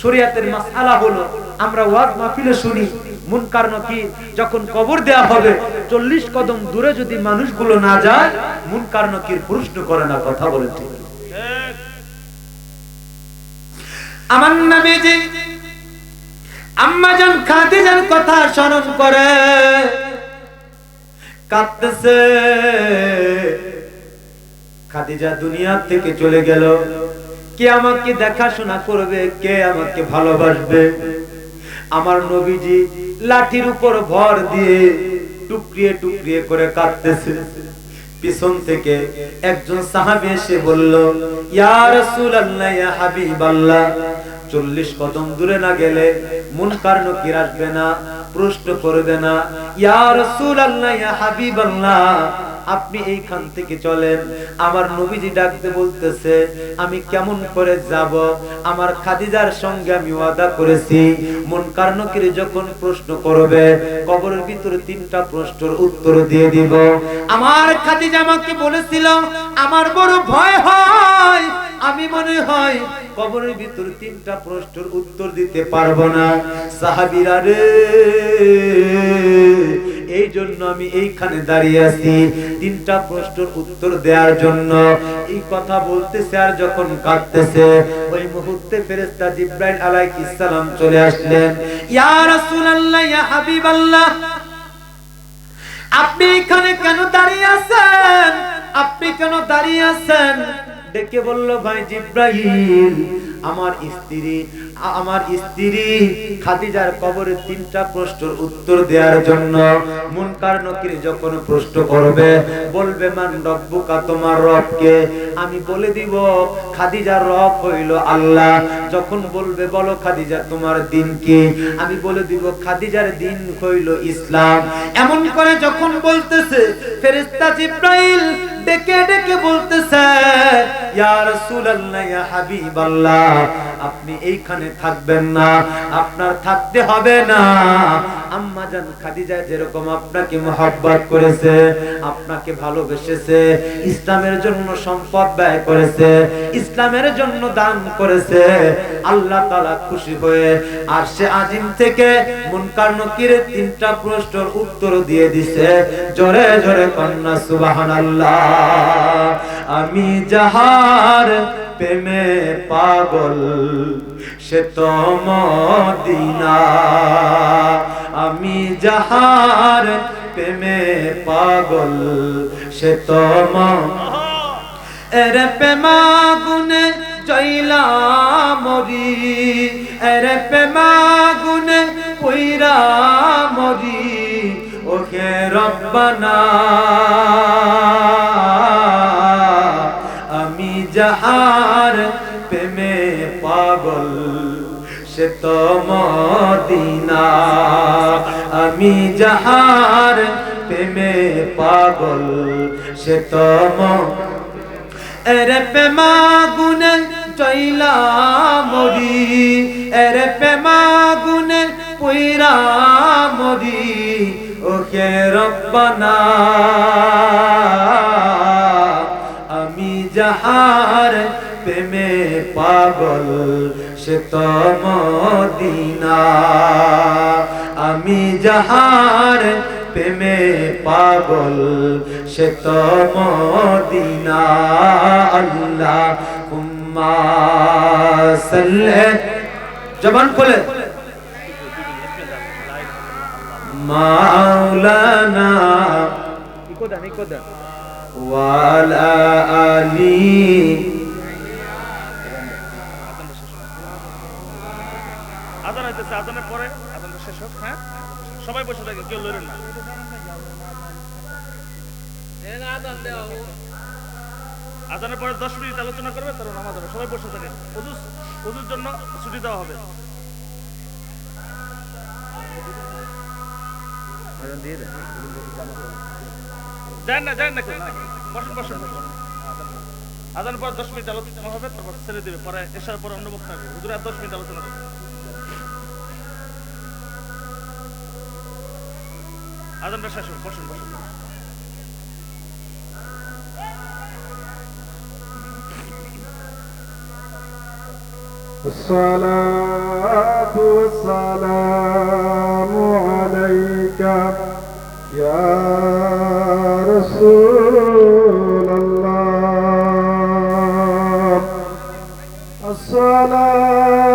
শরীয়তের মাসআলা হলো আমরা ওয়াজ মাহফিলে শুনি মুনকার নাকির যখন কবর দেয়া হবে 40 কদম দূরে যদি মানুষগুলো না যায় মুনকার নাকির প্রশ্ন করে না। কথা বলেন ঠিক? আমার নবীজি আম্মা জান খাদিজার কথা স্মরণ করে কাঁদতেছে। খাদিজা দুনিয়া থেকে চলে গেল, কে আমাকে দেখাশোনা করবে, কে আমাকে ভালোবাসবে? আমার নবীজি লাঠির উপর ভর দিয়ে টুকরিয়ে টুকরিয়ে করে কাঁদতেছে। পিছন থেকে একজন সাহাবী এসে বলল, ইয়া রাসূলুল্লাহ, ইয়া হাবিবাল্লাহ, 40 কদম দূরে না গেলে মুনকার নকির আসবে না, প্রশ্ন করবে না। ইয়া রাসূলুল্লাহ, ইয়া হাবিবাল্লাহ, আপনি এইখান থেকে চলেন। আমার নবীজি ডাকতে বলতেছে, আমি কেমন করে যাব? আমার খাদিজার সঙ্গে আমি ওয়াদা করেছি মুনকার নকির যখন প্রশ্ন করবে কবরের ভিতরে 3টা প্রশ্নের উত্তর দিয়ে দিব। আমার খাদিজা আমাকে বলেছিল আমার বড় ভয় হয়, আমি মনে হয় কবরের ভিতর 3টা প্রশ্নের উত্তর দিতে পারবো না। সাহাবীরা রে, এই জন্য আমি এইখানে দাঁড়িয়ে আছি 3টা প্রশ্নের উত্তর দেওয়ার জন্য। এই কথা বলতেছে আর যখন কাঁদতেছে ওই মুহূর্তে ফেরেশতা জিবরাইল আলাইহিস সালাম চলে আসলেন। ইয়া রাসূলুল্লাহ, ইয়া হাবিবাল্লাহ, আপনি এখানে কেন দাঁড়িয়ে আছেন? আপনি কেন দাঁড়িয়ে আছেন? ডেকে বলল, ভাই জিবরাইল, আমার স্ত্রী খাদিজার কবরে 3টা প্রশ্নের উত্তর দেওয়ার জন্য মুনকার নকির যখন প্রশ্ন করবে বলবে মান রব্বুকা, তোমার রব কে? আমি বলে দিব খাদিজার রব হইল আল্লাহ। যখন বলবে বলো খাদিজা তোমার দিন কি? আমি বলে দিব খাদিজার দিন হইল ইসলাম। এমন করে যখন বলতেছে ফেরেশতা জিবরাইল ডেকে ডেকে বলতেছে, ইয়া রাসূলুল্লাহ, ইয়া হাবিবাল্লাহ, আপনি এইখানে থাকবেন না, আপনার থাকতে হবে না। আম্মা জান খাদিজা যেরকম আপনাকে মহব্বত করেছে, আপনাকে ভালোবেসেছে, ইসলামের জন্য সম্পদ ব্যয় করেছে, ইসলামের জন্য দান করেছে, আল্লাহ তাআলা খুশি হয়ে আরশে আজিম থেকে মুনকার নকিরের 3টা প্রশ্নের উত্তর দিয়ে দিছে। জোরে জোরে কন্যা সুবহানাল্লাহ। আমি যাহার প্রেমে পাগল সে তো মদিনা, আমি যাহার প্রেমে পাগল সে তো এর প্রেমা গুনে জইলা মরি, এর প্রেমা গুনে পইরা মরি, ওহে রব্বানা, আমি যাহার প্রেমে পাগল সে তো মদিনা, আমি যাহার প্রেমে পাগল সে তো এরে প্রেমা গুনে চইলা মরি, এরে প্রেমা গুনে পইরা মরি, ওহে রব্বানা, আমি যাহার প্রেমে পাগল সে তো মদিনা, আমি যাহার প্রেমে পাগল সে তো মদিনা। আল্লাহুম্মা সাল্লি, জবান খুলে, মাওলানা ওয়ালা আলি। আজান হইতেছে, আজানের পরে আজানটা শেষ হোক। হ্যাঁ, সবাই বসে থাকে, কেউ লড়েন না। আজানের পরে 10 মিনিট আলোচনা করবে, তারপর নামাজ হবে। সবাই বসে থাকে, ওযুর জন্য ছুটি দেওয়া হবে। যান না কেউ, বসুন বসুন। আজানের পর 10 মিনিট আলোচনা হবে, তারপর ছেড়ে দেবে। পরে এসার পর অন্য বক্তা হবে। হুজুর আর 10 মিনিট আলোচনা করবে। আজানটা শেষ হোক, বসুন বসুন। الصلاة والسلام عليك يا رسول الله الصلاة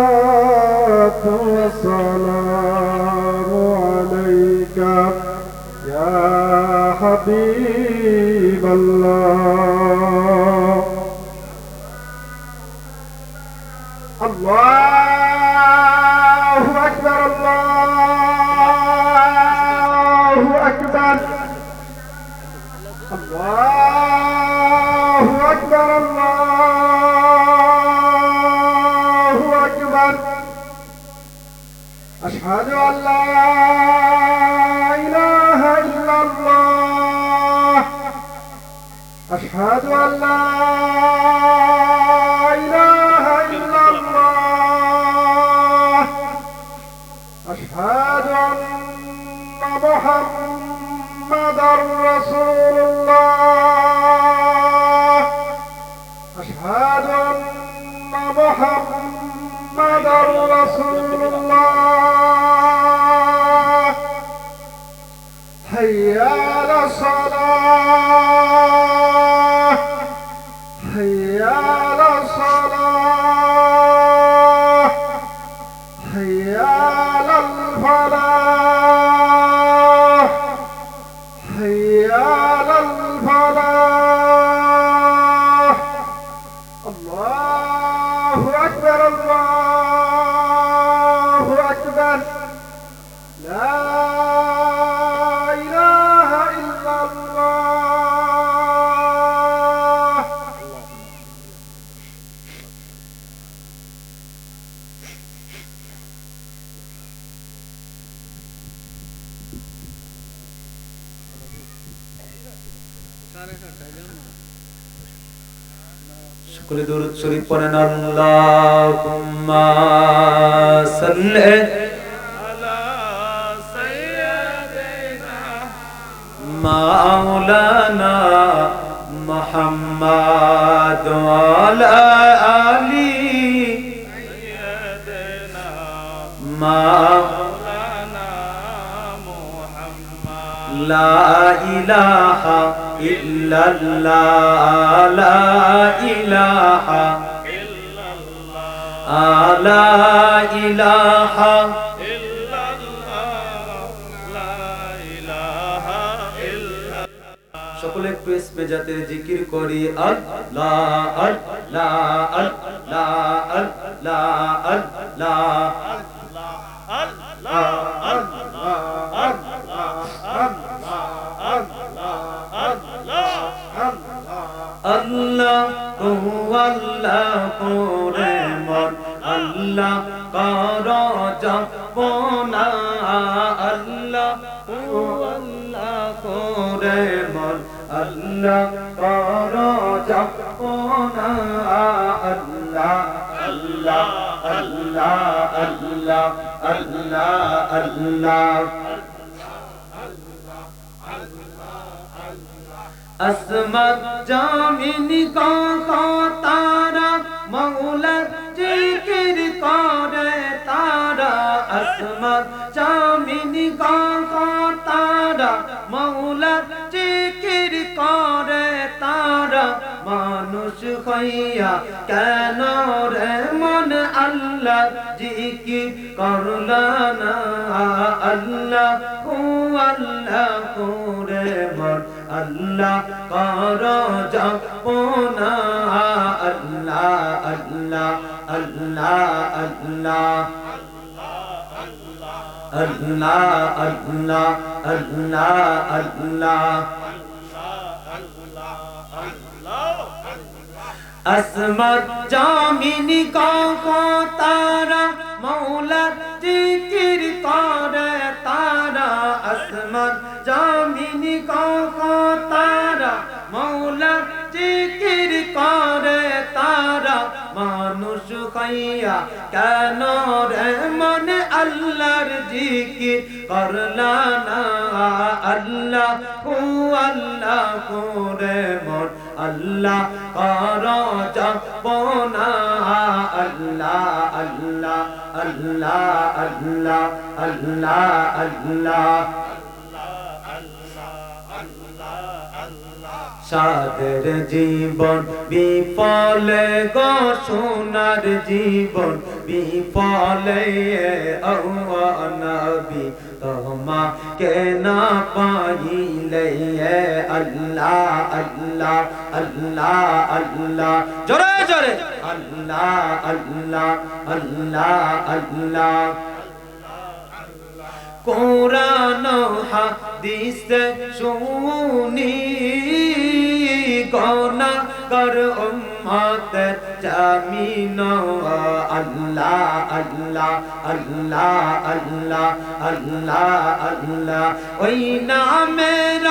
والسلام عليك يا حبيب الله الله أكبر الله أكبر الله أكبر الله أكبر أشهد أن لا إله إلا الله أشهد أن لا إله إلا الله أشهد أن محمدا رسول الله أشهد أن محمدا رسول الله حي على الصلاة حي على الصلاة حي على الفلاح حي على الفلاح الله أكبر الله أكبر لا إله إلا الله সকলে দরুদ শরীফ পড়েন আল্লাহুম্মা সাল্লি আলা সাইয়্যিদিনা মাওলানা মুহাম্মদ ওয়া আলা আলি সাইয়্যিদিনা মাওলানা মুহাম্মদ লা ইলাহা ইল্লাল্লাহ লা ইলাহা ইল্লাল্লাহ লা ইলাহা ইল্লাল্লাহ লা ইলাহা ইল্লাল্লাহ সকলে একটু ইসমে জাতের জিকির করি আল্লাহ আল্লাহ আল্লাহ আল্লাহ আল্লাহ আল্লাহ ও আল্লাহ করে মন আল্লাহ কর জপনা আল্লাহ ও আল্লাহ করে মন আল্লাহ কর জপনা আল্লাহ আল্লাহ আল্লাহ আল্লাহ আল্লাহ আল্লাহ আসমাত জামিন কা তারা মৌলা জিকির করে তারা আসমাত জামিন কা তারা মৌলা জিকির করে তারা মানুষ হইয়া কেন রে মন আল্লাহ জিকির করলা না আল্লাহ ও আল্লাহ করে মন আল্লাহ কর জপনা আল্লাহ আল্লাহ আল্লাহ আল্লাহ আল্লাহ আল্লাহ আল্লাহ আল্লাহ আসমাত জামিন কা তারা মৌলা জিকির করে তারা আসমাত জামিন কা তারা মৌলা জিকির করে তারা মানুষ হইয়া কেন রে মন আল্লাহর জিকির করলা না আল্লাহ ও আল্লাহ করে মন আল্লাহ কর জপনা আল্লাহ আল্লাহ আল্লাহ আল্লাহ আল্লাহ আল্লাহ সাদের জীবন বিফলে গো সোনার জীবন বিফলে ও নবী তোমাকে না পাইলে আল্লাহ আল্লাহ আল্লাহ আল্লাহ জোরে জোরে আল্লাহ আল্লাহ আল্লাহ আল্লাহ কোরআন হাদিস শুনি গুনাহগার উম্মতের জামিন আল্লাহ আল্লাহ আল্লাহ আল্লাহ আল্লাহ আল্লাহ ওই নামের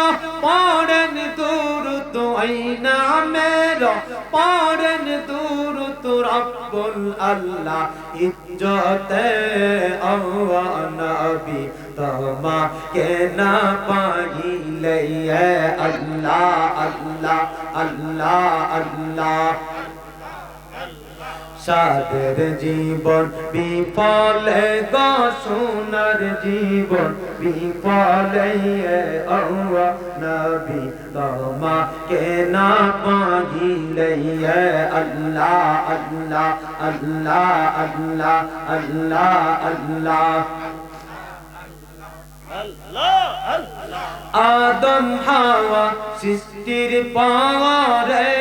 পড়েন দুরূদ ওই নামের পড়েন দুরূদ রব্বুল আল্লাহ ইজ্জতে নবী তোমাকে না পাইলে আল্লাহ আল্লাহ আল্লাহ আল্লাহ সাদের জীবন বিফলে গো সোনার জীবন বিফলে ও নবী তোমাকে না পাইলে আল্লাহ আল্লাহ আল্লাহ আল্লাহ আল্লাহ আল্লাহ আদম হাওয়া সৃষ্টির পরে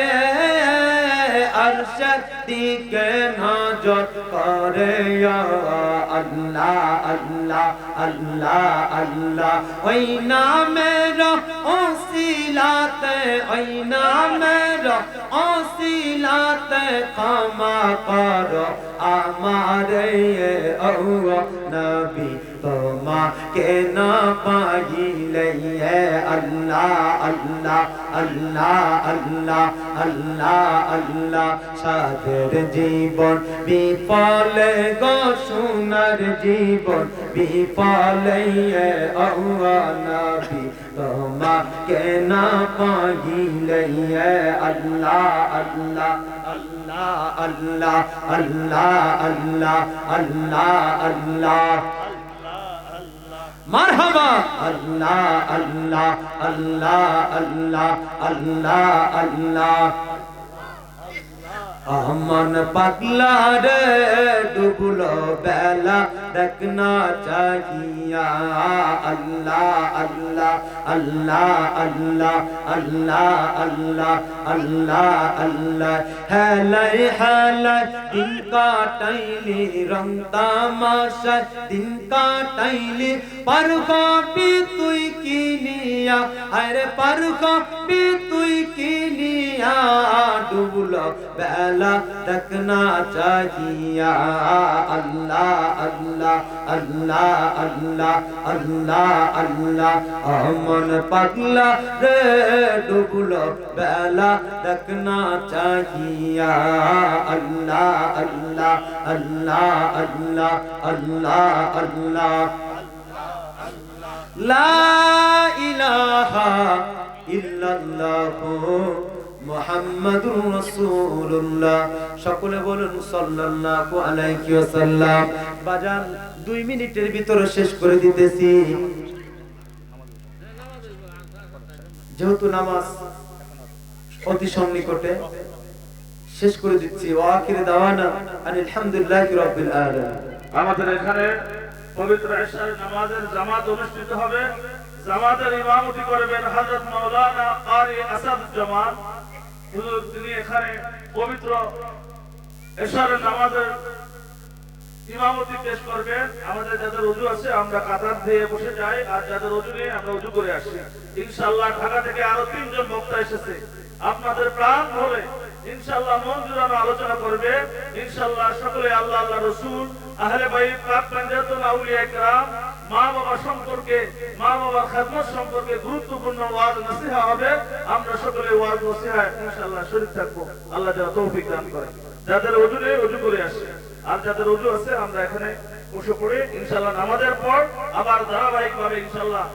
আরশের দিকে নজর করে আল্লাহ আল্লাহ আল্লাহ আল্লাহ ওই নামের ওসিলাতে ওই নামের ওসিলাতে ক্ষমা করো আমারে ও নবী তোমাকে না পাইলে আল্লাহ আল্লাহ আল্লাহ আল্লাহ আল্লাহ আল্লাহ সাদের জীবন বিফলে গো সোনার জীবন বিফলে ও নবী তোমাকে না পাইলে আল্লাহ আল্লাহ আল্লাহ আল্লাহ আল্লাহ আল্লাহ আল্লাহ আল্লাহ মারহাবা আল্লাহ আল্লাহ আল্লাহ আল্লাহ আল্লাহ আল্লাহ আমন পাগলা রে ডুবলো বেলা দেখনা চাহিয়া আল্লাহ আল্লাহ আল্লাহ আল্লাহ আল্লাহ আল্লাহ আল্লাহ আল্লাহ হেলাই হেলাই দিন কাটাইলি রং তামাশা দিন কাটাইলি পার কবি তুই কিনিয়া আরে পার কবি তুই কিনিয়া ডুবলো বেলা দেখনা চাহিয়া আল্লাহ আল্লাহ আল্লাহ আল্লাহ আল্লাহ আল্লাহ আমন পাগলা রে ডুবলো বেলা দেখনা চাহিয়া আল্লাহ আল্লাহ আল্লাহ আল্লাহ আল্লাহ আল্লাহ লা ইলাহা ইল্লাল্লাহু মুহাম্মাদুর রাসূলুল্লাহ সকলে বলুন সাল্লাল্লাহু আলাইহি ওয়াসাল্লাম বাজান 2 মিনিটের ভিতরে শেষ করে দিতেছি যেহেতু নামাজ অতি সন্নিকটে শেষ করে দিচ্ছি ওয়া আখির দাওয়ানা আলহামদুলিল্লাহি রাব্বিল আলামিন আমাদের এখানে পবিত্র ইশার নামাজের জামাত অনুষ্ঠিত হবে জামাতের ইমামতি করবেন হযরত মাওলানা কারি আসাদুজ্জামান হুজুর তিনি এখানে পবিত্র ইশার নামাজের ইমামতি পেশ করবেন আমাদের যাদের ওযু আছে আমরা কাতার দিয়ে বসে যাই আর যাদের ওযু নেই আমরা ওযু করে আসি ইনশাআল্লাহ ঢাকা থেকে আরো 3 জন বক্তা এসেছে আপনাদের প্রাণ ভরে ইনশাআল্লাহ মন জুড়ানো আলোচনা করবে ইনশাআল্লাহ সকলে আল্লাহ আল্লাহ রাসূল আহলে বাইত পাক পাঞ্জাতুল আউলিয়া کرام মা বাবা সম্পর্কে মা বাবার খেদমত সম্পর্কে গুরুত্বপূর্ণ ওয়াজ নসিহত হবে আমরা সকলে ওয়াজ নসিহত ইনশাআল্লাহ শরীক থাকবো আল্লাহ যেন তৌফিক দান করে যাদের ওযু নেই ওযু করে আসে আর যাদের ওযু আছে আমরা এখানে বসে পড়ে ইনশাআল্লাহ নামাজের পর আবার ধারাবাহিকভাবে ইনশাআল্লাহ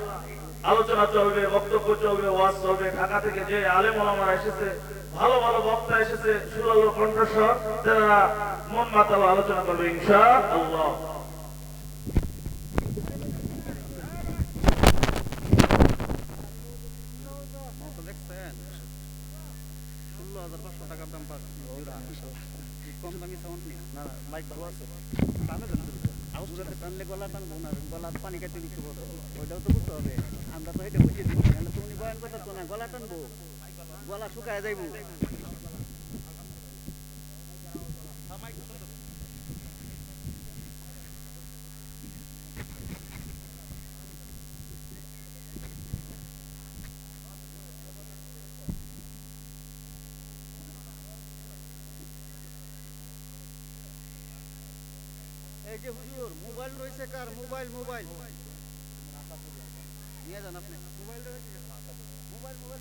আলোচনা চলবে, বক্তব্য চলবে, ওয়াজ চলবে। ঢাকা থেকে যে আলেম ওলামারা এসেছে, ভালো ভালো বক্তা এসেছে, সুরালো কণ্ঠস্বর, তারা মন মাতালো আলোচনা করবে ইনশাআল্লাহ। টানলে গলা টানবো না, গলা পানি খাইতে দিতে বলতো, ওইটাও তো বুঝতে হবে। আমরা তো এটা বুঝিয়ে দিচ্ছি, নাহলে তুমি বয়ান করতেছো না, গলা টানবো, গলা শুকায় যাইবো। এই যে হুজুর, মোবাইল রয়েছে কার? মোবাইল মোবাইল নিয়ে যান আপনি। মোবাইল রয়েছে, মোবাইল মোবাইল